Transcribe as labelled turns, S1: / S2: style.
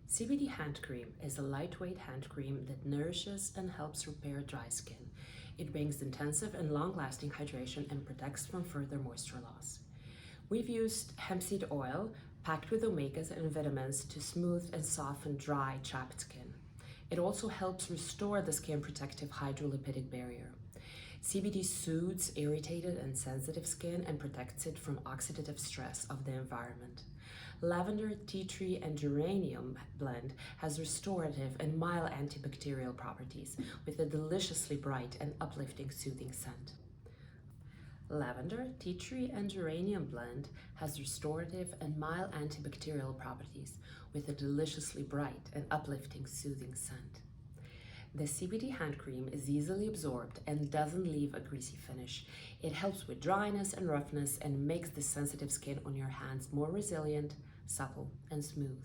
S1: CBD Hand Cream is a lightweight hand cream that nourishes and helps repair dry skin. It brings intensive and long-lasting hydration and protects from further moisture loss. We've used hempseed oil packed with omegas and vitamins to smooth and soften dry, chapped skin. It also helps restore the skin protective hydrolipidic barrier. CBD soothes irritated and sensitive skin and protects it from oxidative stress of the environment. Lavender, tea tree, and geranium blend has restorative and mild antibacterial properties with a deliciously bright and uplifting soothing scent. Lavender, tea tree, and geranium blend has restorative and mild antibacterial properties with a deliciously bright and uplifting soothing scent. The CBD hand cream is easily absorbed and doesn't leave a greasy finish. It helps with dryness and roughness and makes the sensitive skin on your hands more resilient, supple, and smooth.